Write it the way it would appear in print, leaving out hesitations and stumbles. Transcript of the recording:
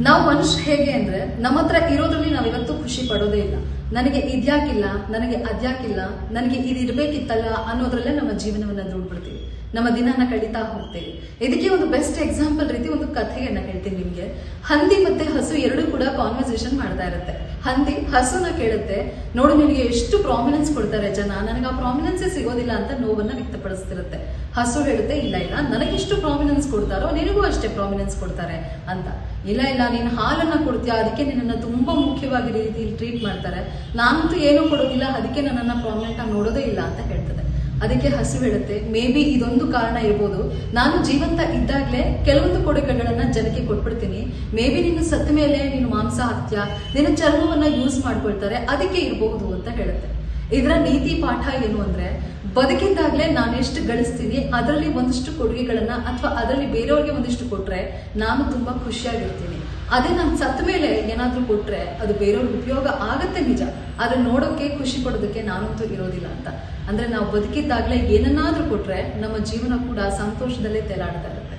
ನಾವು ಮನುಷ್ಯ ಹೇಗೆ ಅಂದ್ರೆ ನಮ್ಮ ಹತ್ರ ಇರೋದ್ರಲ್ಲಿ ನಾವಿವತ್ತು ಖುಷಿ ಪಡೋದೇ ಇಲ್ಲ. ನನಗೆ ಇದ್ಯಾಕಿಲ್ಲ, ನನಗೆ ಅದ್ಯಾಕಿಲ್ಲ, ನನಗೆ ಇದು ಇರ್ಬೇಕಿತ್ತಲ್ಲ ಅನ್ನೋದ್ರಲ್ಲೇ ನಮ್ಮ ಜೀವನವನ್ನ ದುಡ್ಬಿಡ್ತೀವಿ, ನಮ್ಮ ದಿನನ ಕಳೀತಾ ಹೋಗ್ತೇವೆ. ಇದಕ್ಕೆ ಒಂದು ಬೆಸ್ಟ್ ಎಕ್ಸಾಂಪಲ್ ರೀತಿ ಒಂದು ಕಥೆಯನ್ನ ಹೇಳ್ತೀನಿ ನಿಮ್ಗೆ. ಹಂದಿ ಮತ್ತೆ ಹಸು ಎರಡೂ ಕೂಡ ಕಾನ್ವರ್ಸೇಷನ್ ಮಾಡ್ತಾ ಇರುತ್ತೆ. ಹಂದಿ ಹಸುನ ಕೇಳುತ್ತೆ, ನೋಡು ನಿನಗೆ ಎಷ್ಟು ಪ್ರಾಮಿನೆನ್ಸ್ ಕೊಡ್ತಾರೆ ಜನ, ನನಗೆ ಆ ಪ್ರಾಮಿನೆನ್ಸೇ ಸಿಗೋದಿಲ್ಲ ಅಂತ ನೋವನ್ನ ವ್ಯಕ್ತಪಡಿಸ್ತಿರುತ್ತೆ. ಹಸು ಹೇಳುತ್ತೆ, ಇಲ್ಲ ಇಲ್ಲ, ನನಗೆಷ್ಟು ಪ್ರಾಮಿನೆನ್ಸ್ ಕೊಡ್ತಾರೋ ನಿನಗೂ ಅಷ್ಟೇ ಪ್ರಾಮಿನೆನ್ಸ್ ಕೊಡ್ತಾರೆ ಅಂತ. ಇಲ್ಲ ಇಲ್ಲ, ನೀನು ಹಾಲನ್ನ ಕೊಡ್ತೀಯಾ, ಅದಕ್ಕೆ ನಿನ್ನನ್ನು ತುಂಬಾ ಮುಖ್ಯವಾಗಿ ರೀತಿಯಲ್ಲಿ ಟ್ರೀಟ್ ಮಾಡ್ತಾರೆ, ನಾನಂತೂ ಏನೂ ಕೊಡೋದಿಲ್ಲ, ಅದಕ್ಕೆ ನನ್ನನ್ನ ಪ್ರಾಮಿನೆಂಟ್ ಆಗಿ ನೋಡೋದೇ ಇಲ್ಲ ಅಂತ ಹೇಳ್ತದೆ. ಅದಕ್ಕೆ ಹಸು ಹೇಳುತ್ತೆ, ಮೇ ಬಿ ಇದೊಂದು ಕಾರಣ ಇರ್ಬೋದು, ನಾನು ಜೀವಂತ ಇದ್ದಾಗ್ಲೇ ಕೆಲವೊಂದು ಕೊಡುಗೆಗಳನ್ನ ಜನಕ್ಕೆ ಕೊಟ್ಬಿಡ್ತೀನಿ, ಮೇ ಬಿ ನೀನು ಸತ್ತ ಮೇಲೆ ನೀನು ಮಾಂಸ ಹಾಕ್ತೀಯಾ, ನಿನ್ನ ಚರ್ಮವನ್ನ ಯೂಸ್ ಮಾಡ್ಕೊಳ್ತಾರೆ, ಅದಕ್ಕೆ ಇರಬಹುದು ಅಂತ ಹೇಳುತ್ತೆ. ಇದರ ನೀತಿ ಪಾಠ ಏನು ಅಂದ್ರೆ, ಬದುಕಿದ್ದಾಗ್ಲೇ ನಾನು ಎಷ್ಟು ಗಳಿಸ್ತೀನಿ ಅದರಲ್ಲಿ ಒಂದಿಷ್ಟು ಕೊಡುಗೆಗಳನ್ನ ಅಥವಾ ಅದರಲ್ಲಿ ಬೇರೆಯವ್ರಿಗೆ ಒಂದಿಷ್ಟು ಕೊಟ್ರೆ ನಾನು ತುಂಬಾ ಖುಷಿಯಾಗಿರ್ತೀನಿ. ಅದೇ ನಾನು ಸತ್ತ ಮೇಲೆ ಏನಾದ್ರೂ ಕೊಟ್ರೆ ಅದು ಬೇರೆಯವ್ರಿಗೆ ಉಪಯೋಗ ಆಗತ್ತೆ ನಿಜ, ಆದ್ರೆ ನೋಡೋಕೆ ಖುಷಿ ಪಡೋದಕ್ಕೆ ನಾನಂತೂ ಇರೋದಿಲ್ಲ ಅಂತ. ಅಂದ್ರೆ ನಾವು ಬದುಕಿದ್ದಾಗ್ಲೇ ಏನನ್ನಾದ್ರೂ ಕೊಟ್ರೆ ನಮ್ಮ ಜೀವನ ಕೂಡ ಸಂತೋಷದಲ್ಲೇ ತೇಲಾಡ್ತಾ ಇರುತ್ತೆ.